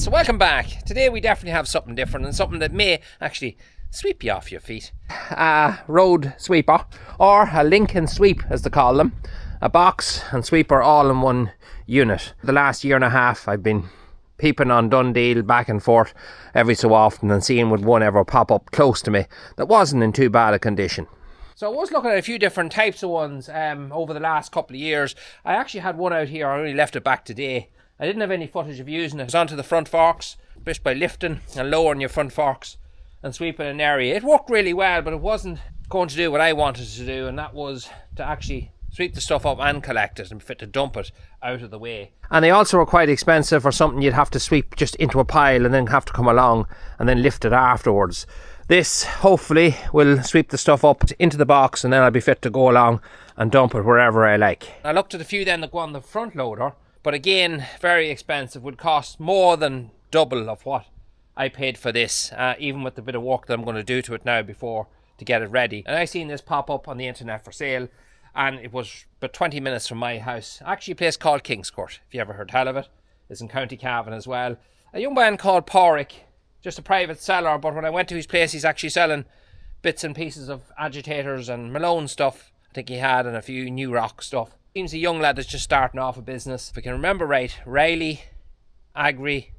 So welcome back. Today we definitely have something different and something that may actually sweep you off your feet. A road sweeper, or a link and sweep as they call them. A box and sweeper all in one unit. The last year and a half I've been peeping on Dundee back and forth every so often and seeing would one ever pop up close to me that wasn't in too bad a condition. So I was looking at a few different types of ones over the last couple of years. I actually had one out here, I only left it back today. I didn't have any footage of using it. It was onto the front forks, just by lifting and lowering your front forks and sweeping an area. It worked really well, but it wasn't going to do what I wanted to do, and that was to actually sweep the stuff up and collect it and fit to dump it out of the way. And they also were quite expensive for something you'd have to sweep just into a pile and then have to come along and then lift it afterwards. This hopefully will sweep the stuff up into the box and then I'll be fit to go along and dump it wherever I like. I looked at a few then that go on the front loader, but again very expensive, would cost more than double of what I paid for this, even with the bit of work that I'm going to do to it now before to get it ready. And I seen this pop up on the internet for sale, and it was about 20 minutes from my house. Actually a place called Kingscourt, if you ever heard tell of it. It's in County Cavan as well. A young man called Porrick, just a private seller, but when I went to his place he's actually selling bits and pieces of agitators and Malone stuff I think he had, and a few new rock stuff. Seems a young lad that's just starting off a business. If I can remember right, Riley Agri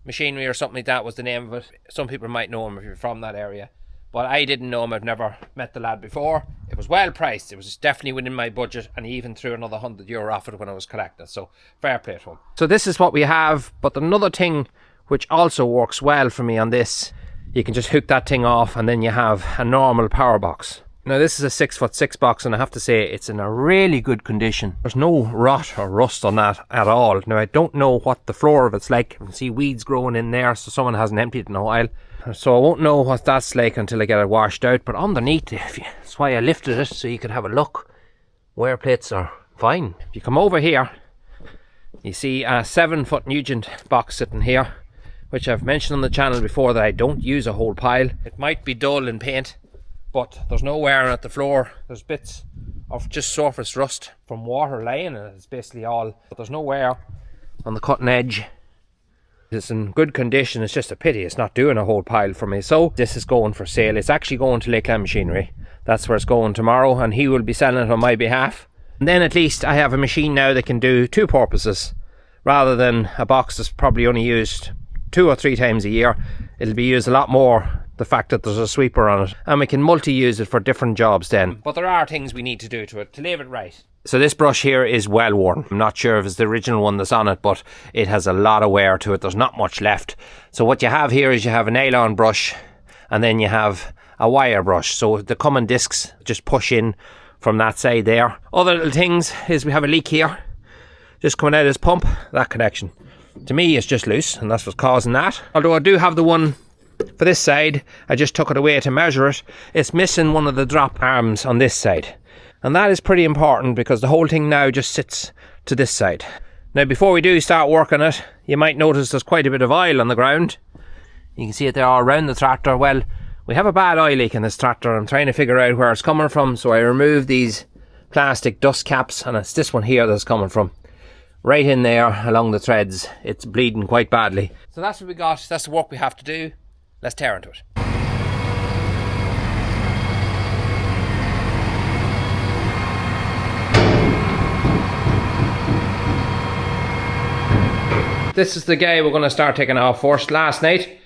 Machinery or something like that was the name of it. Some people might know him if you're from that area, but I didn't know him. I've never met the lad before. It was well priced. It was definitely within my budget, and he even threw another €100 off it when I was collecting, so fair play to him. So this is what we have, but another thing which also works well for me on this, you can just hook that thing off and then you have a normal power box. Now this is a 6'6" box, and I have to say it's in a really good condition. There's no rot or rust on that at all. Now I don't know what the floor of it's like. You can see weeds growing in there, so someone hasn't emptied it in a while. So I won't know what that's like until I get it washed out. But underneath, that's why I lifted it, so you could have a look. Wear plates are fine. If you come over here, you see a 7-foot Nugent box sitting here, which I've mentioned on the channel before that I don't use a whole pile. It might be dull in paint, but there's no wear at the floor. There's bits of just surface rust from water laying in it. It's basically all, but there's no wear on the cutting edge. It's in good condition. It's just a pity it's not doing a whole pile for me. So this is going for sale. It's actually going to Lakeland Machinery. That's where it's going tomorrow, and he will be selling it on my behalf. And then at least I have a machine now that can do two purposes, rather than a box that's probably only used 2 or 3 times a year. It'll be used a lot more, the fact that there's a sweeper on it, and we can multi-use it for different jobs then. But there are things we need to do to it to leave it right. So this brush here is well worn. I'm not sure if it's the original one that's on it, but it has a lot of wear to it. There's not much left. So what you have here is you have a nylon brush, and then you have a wire brush. So the common discs just push in from that side there. Other little things is we have a leak here, just coming out of this pump, that connection. To me it's just loose, and that's what's causing that. Although I do have the one for this side, I just took it away to measure it. It's missing one of the drop arms on this side, and that is pretty important because the whole thing now just sits to this side. Now before we do start working it, you might notice there's quite a bit of oil on the ground. You can see it there all around the tractor. Well, we have a bad oil leak in this tractor. I'm trying to figure out where it's coming from, so I removed these plastic dust caps, and it's this one here that's coming from. Right in there along the threads. It's bleeding quite badly. So that's what we got. That's the work we have to do. Let's tear into it. This is the guy we're going to start taking off first. Last night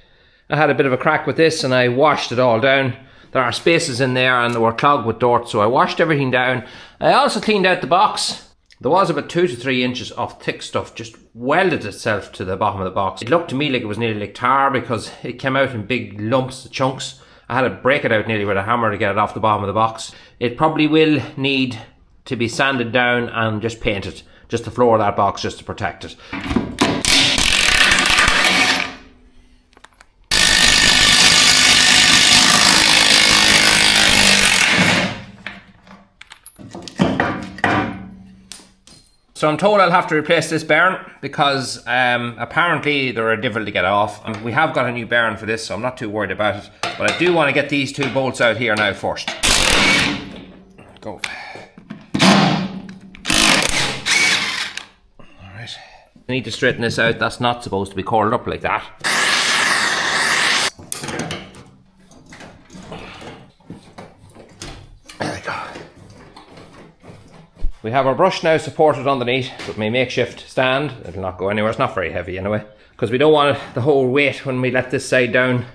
I had a bit of a crack with this and I washed it all down. There are spaces in there and they were clogged with dirt, so I washed everything down. I also cleaned out the box. There was about 2 to 3 inches of thick stuff just welded itself to the bottom of the box. It looked to me like it was nearly like tar because it came out in big lumps, chunks. I had to break it out nearly with a hammer to get it off the bottom of the box. It probably will need to be sanded down and just painted, just the floor of that box, just to protect it. So I'm told I'll have to replace this bearing because apparently they're a devil to get off. We have got a new bearing for this, so I'm not too worried about it. But I do want to get these 2 bolts out here now first. Go. Alright. I need to straighten this out. That's not supposed to be curled up like that. There we go. We have our brush now supported underneath with my makeshift stand. It'll not go anywhere. It's not very heavy anyway, because we don't want the whole weight when we let this side down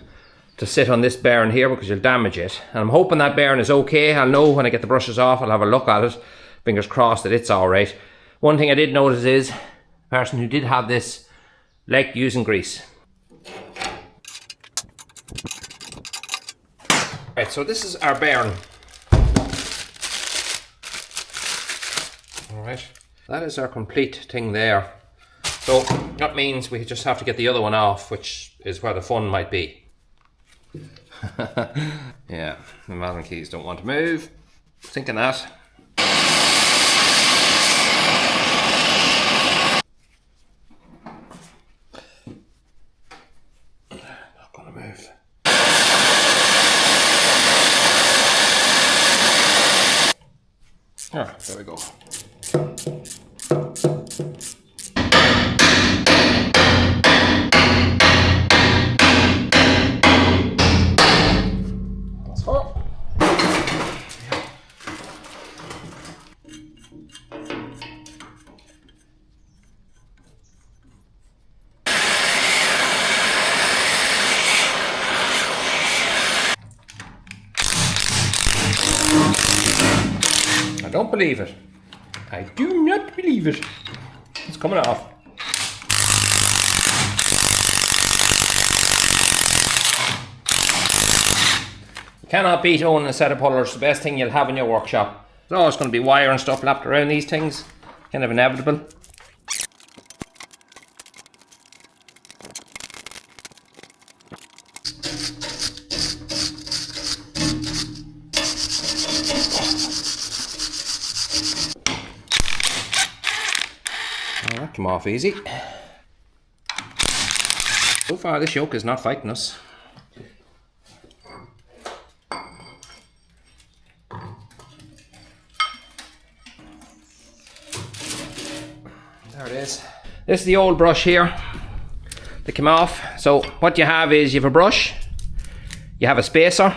to sit on this bearing here, because you'll damage it. And I'm hoping that bearing is okay. I'll know when I get the brushes off. I'll have a look at it. Fingers crossed that it's alright. One thing I did notice is the person who did have this liked using grease. Right, so this is our bearing. Alright, that is our complete thing there. So that means we just have to get the other one off, which is where the fun might be. Yeah, the Allen keys don't want to move. Thinking that. Not gonna move. Ah, there we go. I don't believe it. I do not believe it. It's coming off. You cannot beat owning a set of pullers. The best thing you'll have in your workshop. There's always going to be wire and stuff lapped around these things. Kind of inevitable. Oh, that came off easy. So far this yoke is not fighting us. There it is. This is the old brush here that came off. So what you have is you have a brush, you have a spacer,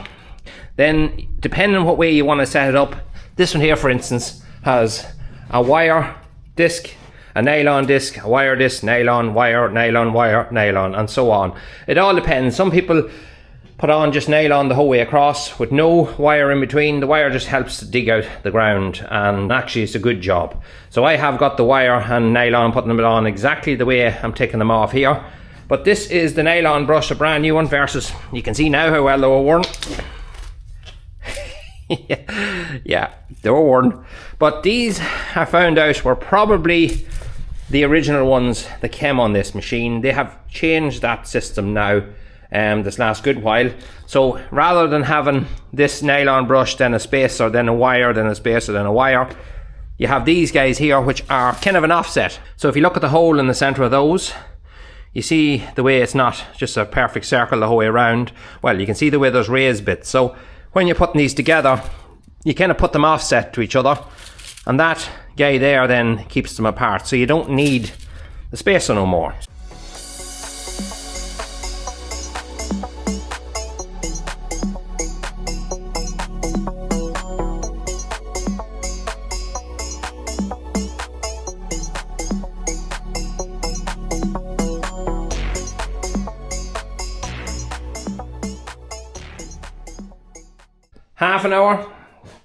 then depending on what way you want to set it up, this one here for instance has a wire disc, a nylon disc, a wire disc, nylon, wire, nylon, and so on. It all depends. Some people put on just nylon the whole way across with no wire in between. The wire just helps to dig out the ground, and actually it's a good job. So I have got the wire and nylon, putting them on exactly the way I'm taking them off here. But this is the nylon brush, a brand new one, versus, you can see now how well they were worn. Yeah, they were worn. But these, I found out, were probably the original ones that came on this machine. They have changed that system now this last good while. So rather than having this nylon brush, then a spacer, then a wire, then a spacer, then a wire, you have these guys here which are kind of an offset. So if you look at the hole in the center of those, you see the way it's not just a perfect circle the whole way around. Well, you can see the way there's raised bits. So when you're putting these together, you kind of put them offset to each other, and that guy there then keeps them apart. So you don't need the spacer no more. Half an hour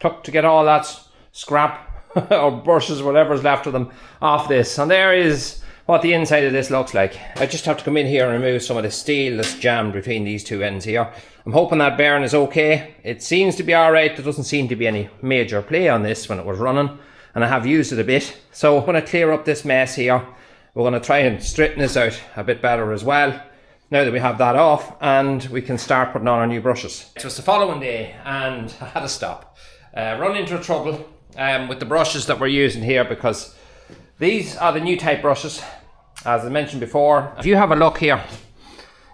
took to get all that scrap or brushes, whatever's left of them, off this. And there is what the inside of this looks like. I just have to come in here and remove some of the steel that's jammed between these two ends here. I'm hoping that bearing is okay. It seems to be alright. There doesn't seem to be any major play on this when it was running, and I have used it a bit. So I'm going to clear up this mess here. We're going to try and straighten this out a bit better as well, now that we have that off, and we can start putting on our new brushes. It was the following day and I had to stop. Run into trouble with the brushes that we're using here, because these are the new type brushes, as I mentioned before. If you have a look here,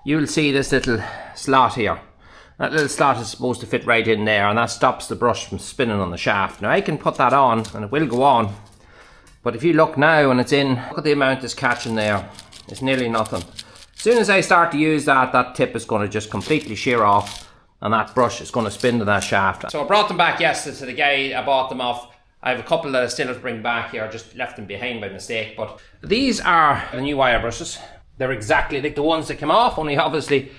you'll see this little slot here. That little slot is supposed to fit right in there, and that stops the brush from spinning on the shaft. Now I can put that on and it will go on, But if you look now when it's in, look at the amount it's catching there. It's nearly nothing. As soon as I start to use that, that tip is going to just completely shear off and that brush is going to spin to that shaft. So I brought them back yesterday to the guy I bought them off. I have a couple that I still have to bring back here. I just left them behind by mistake. But these are the new wire brushes. They're exactly like the ones that came off, only obviously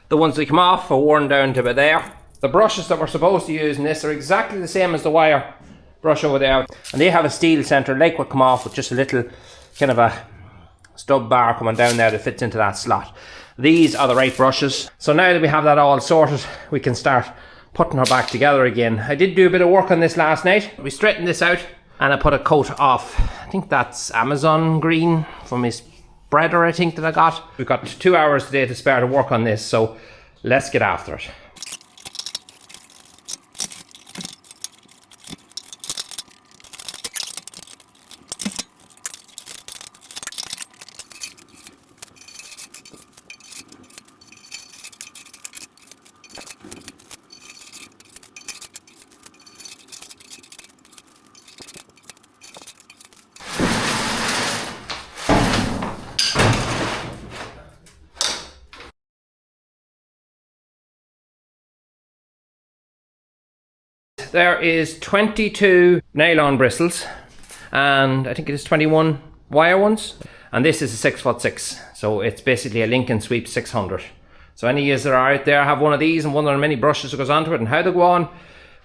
the ones that come off are worn down to about there. The brushes that we're supposed to use in this are exactly the same as the wire brush over there. And they have a steel centre like what come off with just a little kind of a stub bar coming down there that fits into that slot. These are the right brushes. So now that we have that all sorted, we can start putting her back together again. I did do a bit of work on this last night. We straightened this out and I put a coat off. I think that's Amazon green from his spreader, I think, that I got. We've got 2 hours today to spare to work on this, so let's get after it. There is 22 nylon bristles and I think it is 21 wire ones, and this is a 6'6", so it's basically a Lincoln Sweep 600. So any of you that are out there have one of these and wondering many brushes that goes onto it and how they go on,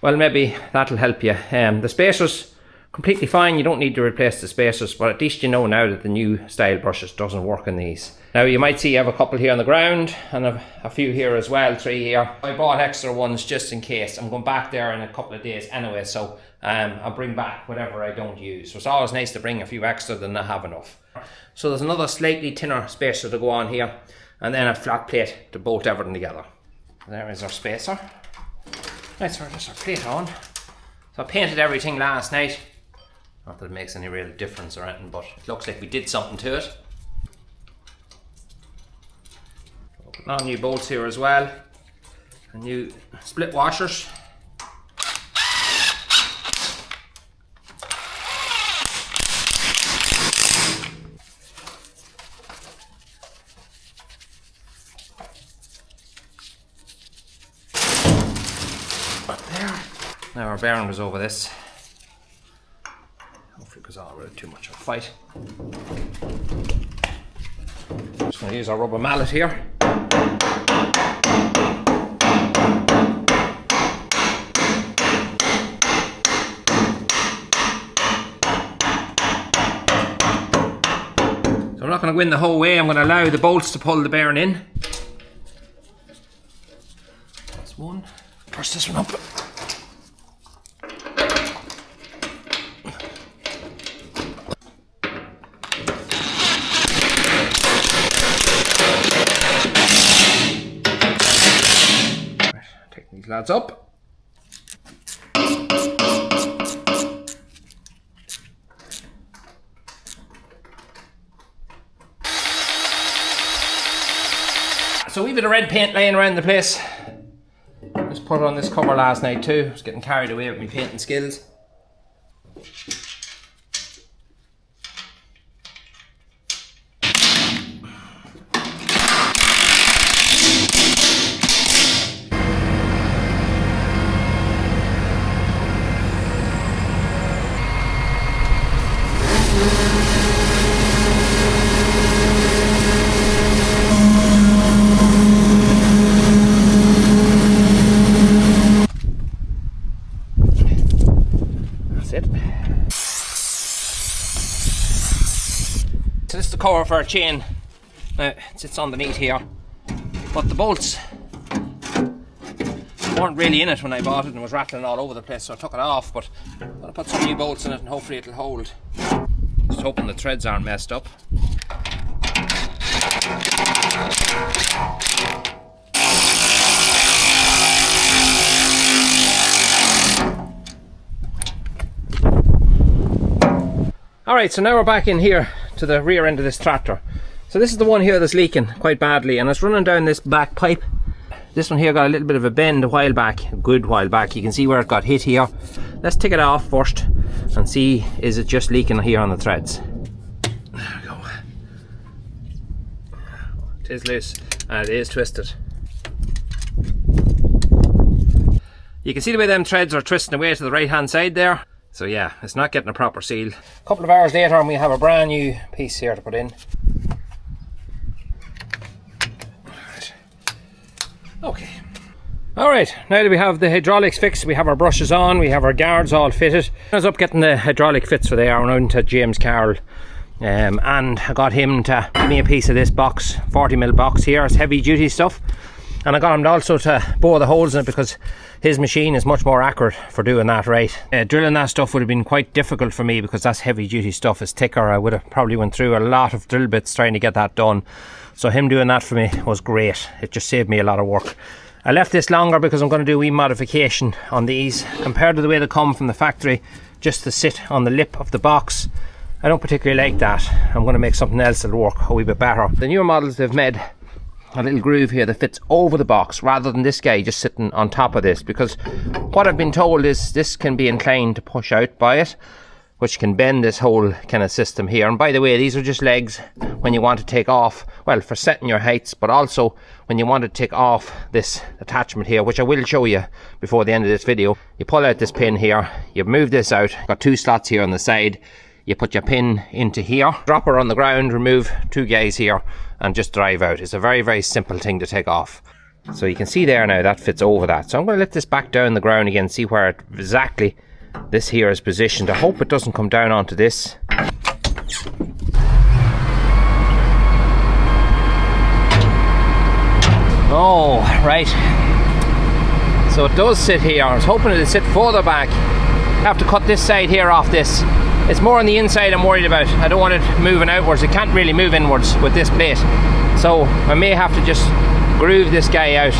well, maybe that'll help you. The spacers completely fine, you don't need to replace the spacers, but at least you know now that the new style brushes doesn't work in these. Now you might see I have a couple here on the ground and a few here as well, 3 here. I bought extra ones just in case. I'm going back there in a couple of days anyway, so I'll bring back whatever I don't use. So it's always nice to bring a few extra than not have enough. So there's another slightly thinner spacer to go on here, and then a flat plate to bolt everything together. There is our spacer. Right, so just our plate on. So I painted everything last night. Not that it makes any real difference or anything, but it looks like we did something to it. Putting on new bolts here as well, and new split washers. There. Now our bearing was over this. Hopefully because all really too much of a fight. Just going to use our rubber mallet here. So I'm not going to go in the whole way, I'm going to allow the bolts to pull the bearing in. That's one. Push this one up. These lads up. So we've a bit of red paint laying around the place. Just put on this cover last night too. I was getting carried away with my painting skills. So this is the cover for our chain. Now it sits underneath here, but the bolts weren't really in it when I bought it and it was rattling all over the place, so I took it off, but I'm going to put some new bolts in it and hopefully it'll hold. Just hoping the threads aren't messed up. Alright, so now we're back in here to the rear end of this tractor. So this is the one here that's leaking quite badly and it's running down this back pipe. This one here got a little bit of a bend a while back, a good while back. You can see where it got hit here. Let's take it off first and see, is it just leaking here on the threads. There we go. It is loose and it is twisted. You can see the way them threads are twisting away to the right hand side there. So yeah, it's not getting a proper seal. A couple of hours later and we have a brand new piece here to put in. Okay. Alright, now that we have the hydraulics fixed, we have our brushes on, we have our guards all fitted. I was up getting the hydraulic fits for the hour and to James Carroll. And I got him to give me a piece of this box, 40mm box here. It's heavy duty stuff. And I got him also to bore the holes in it because his machine is much more accurate for doing that right. Drilling that stuff would have been quite difficult for me because that's heavy duty stuff. It's thicker. I would have probably went through a lot of drill bits trying to get that done. So him doing that for me was great. It just saved me a lot of work. I left this longer because I'm going to do a wee modification on these compared to the way they come from the factory, just to sit on the lip of the box. I don't particularly like that. I'm going to make something else that'll work a wee bit better. The newer models, they've made a little groove here that fits over the box rather than this guy just sitting on top of this, because what I've been told is this can be inclined to push out by it, which can bend this whole kind of system here. And by the way, these are just legs when you want to take off, well, for setting your heights, but also when you want to take off this attachment here, which I will show you before the end of this video. You pull out this pin here, you move this out, got 2 slots here on the side, you put your pin into here, drop her on the ground, remove 2 guys here and just drive out. It's a very, very simple thing to take off. So you can see there now that fits over that. So I'm going to let this back down the ground again, see where exactly this here is positioned. I hope it doesn't come down onto this. Oh, right. So it does sit here. I was hoping it would sit further back. I have to cut this side here off this. It's more on the inside I'm worried about. I don't want it moving outwards. It can't really move inwards with this plate. So I may have to just groove this guy out.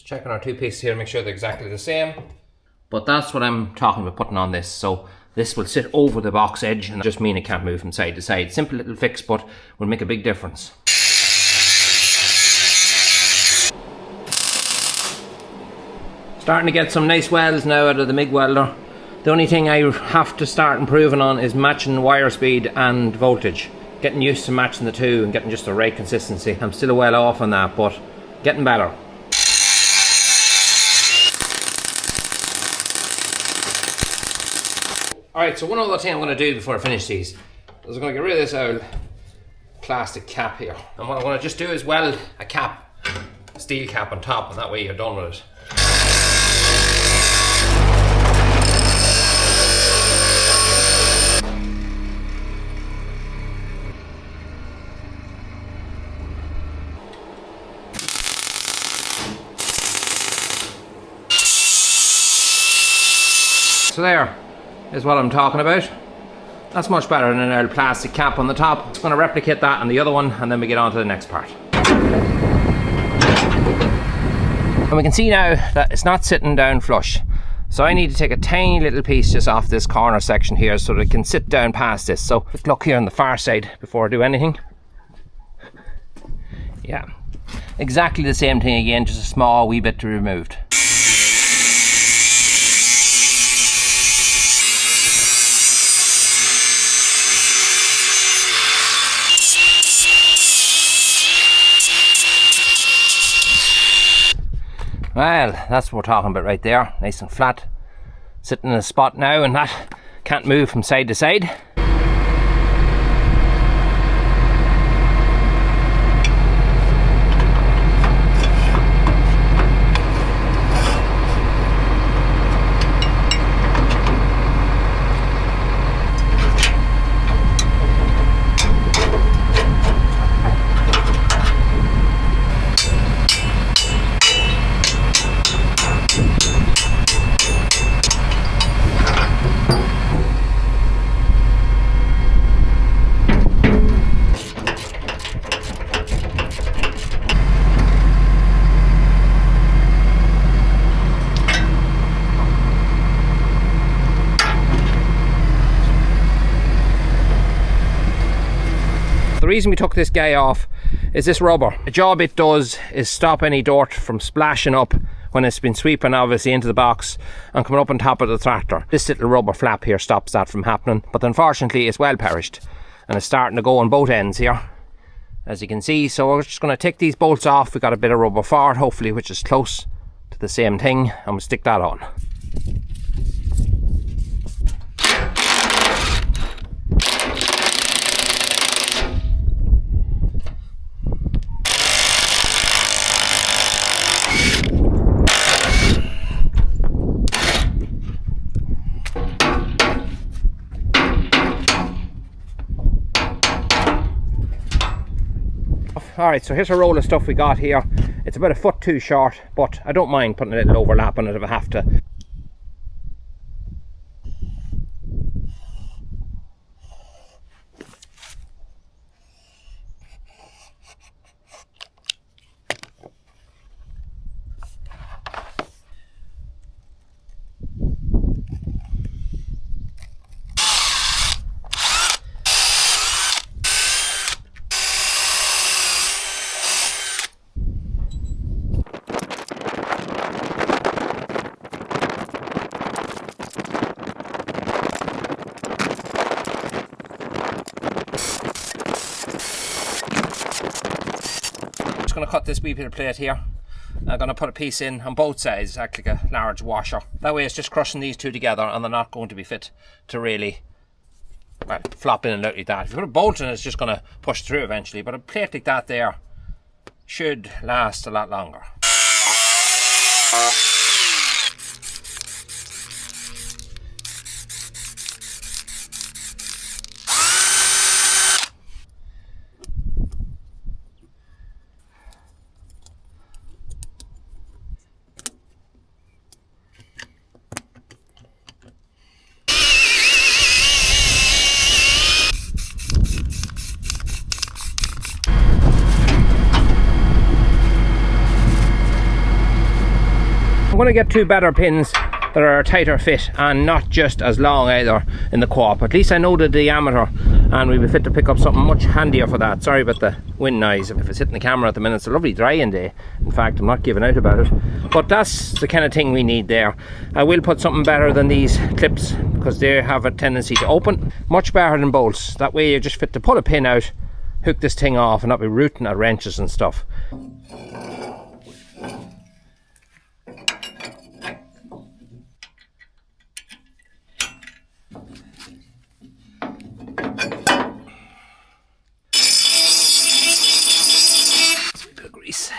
Checking our 2 pieces here to make sure they're exactly the same. But that's what I'm talking about putting on this. So this will sit over the box edge and just mean it can't move from side to side. Simple little fix, but will make a big difference. Starting to get some nice welds now out of the MIG welder. The only thing I have to start improving on is matching wire speed and voltage. Getting used to matching the two and getting just the right consistency. I'm still well off on that, but getting better. Alright, so one other thing I'm going to do before I finish these is I'm going to get rid of this old plastic cap here. And what I'm going to just do is weld a cap, a steel cap on top, and that way you're done with it. So there is what I'm talking about. That's much better than an old plastic cap on the top. It's going to replicate that on the other one, and then we get on to the next part. And we can see now that it's not sitting down flush. So I need to take a tiny little piece just off this corner section here so that it can sit down past this. So quick look here on the far side before I do anything. Yeah, exactly the same thing again, just a small wee bit to be removed. Well, that's what we're talking about right there, nice and flat, sitting in a spot now, and that can't move from side to side. reason we took this guy off is this rubber. The job it does is stop any dirt from splashing up when it's been sweeping obviously into the box and coming up on top of the tractor. This little rubber flap here stops that from happening, but unfortunately it's well perished and it's starting to go on both ends here, as you can see. So we're just going to take these bolts off. We got a bit of rubber for it, hopefully, which is close to the same thing, and we'll stick that on. Alright, so here's a roll of stuff we got here. It's about a foot too short, but I don't mind putting a little overlap on it if I have to. Going to cut this wee bit of plate here. I'm going to put a piece in on both sides, act like a large washer. That way it's just crushing these two together and they're not going to be fit to really, well, flop in and out like that. If you put a bolt in, it's just going to push through eventually, but a plate like that there should last a lot longer. I'm going to get two better pins that are a tighter fit and not just as long either in the co-op. At least I know the diameter and we'll be fit to pick up something much handier for that. Sorry about the wind noise if it's hitting the camera at the minute. It's a lovely drying day. In fact, I'm not giving out about it. But that's the kind of thing we need there. I will put something better than these clips because they have a tendency to open. Much better than bolts. That way you're just fit to pull a pin out, hook this thing off and not be rooting at wrenches and stuff. Grease.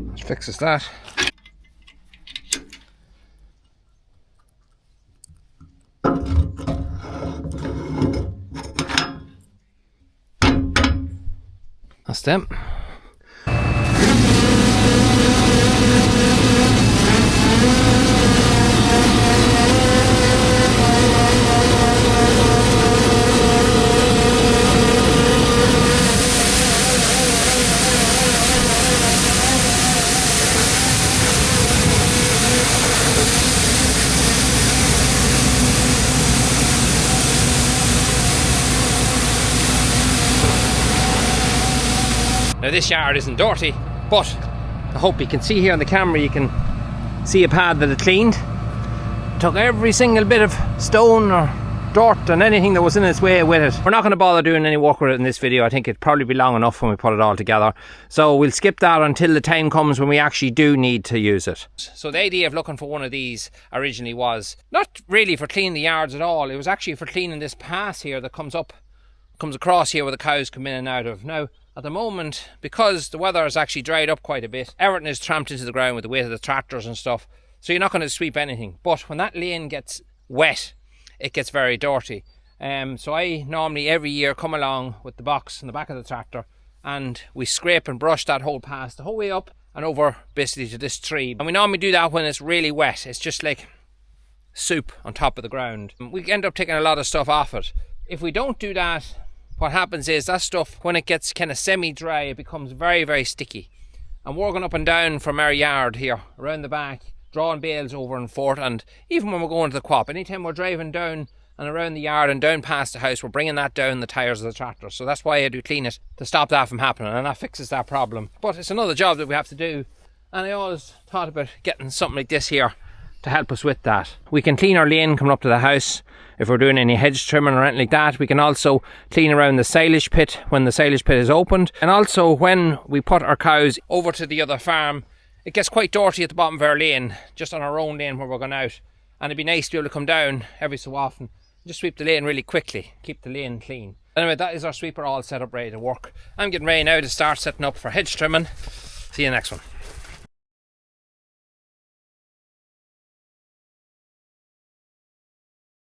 That fixes that. That's them. Now this yard isn't dirty, but I hope you can see here on the camera, you can see a pad that it cleaned. Took every single bit of stone or dirt and anything that was in its way with it. We're not going to bother doing any work with it in this video. I think it'd probably be long enough when we put it all together. So we'll skip that until the time comes when we actually do need to use it. So the idea of looking for one of these originally was not really for cleaning the yards at all. It was actually for cleaning this pass here that comes across here where the cows come in and out of. Now, at the moment, because the weather has actually dried up quite a bit, everything is tramped into the ground with the weight of the tractors and stuff, so you're not going to sweep anything. But when that lane gets wet, it gets very dirty. So I normally every year come along with the box in the back of the tractor and we scrape and brush that whole pass the whole way up and over basically to this tree. And we normally do that when it's really wet. It's just like soup on top of the ground. We end up taking a lot of stuff off it. If we don't do that, what happens is that stuff, when it gets kind of semi-dry, it becomes very, very sticky. And walking up and down from our yard here, around the back, drawing bales over and forth, and even when we're going to the co-op, anytime we're driving down and around the yard and down past the house, we're bringing that down the tyres of the tractor. So that's why I do clean it, to stop that from happening, and that fixes that problem. But it's another job that we have to do, and I always thought about getting something like this here to help us with that. We can clean our lane coming up to the house if we're doing any hedge trimming or anything like that. We can also clean around the silage pit when the silage pit is opened. And also when we put our cows over to the other farm, it gets quite dirty at the bottom of our lane, just on our own lane where we're going out. And it'd be nice to be able to come down every so often, just sweep the lane really quickly, keep the lane clean. Anyway, that is our sweeper all set up ready to work. I'm getting ready now to start setting up for hedge trimming. See you next one.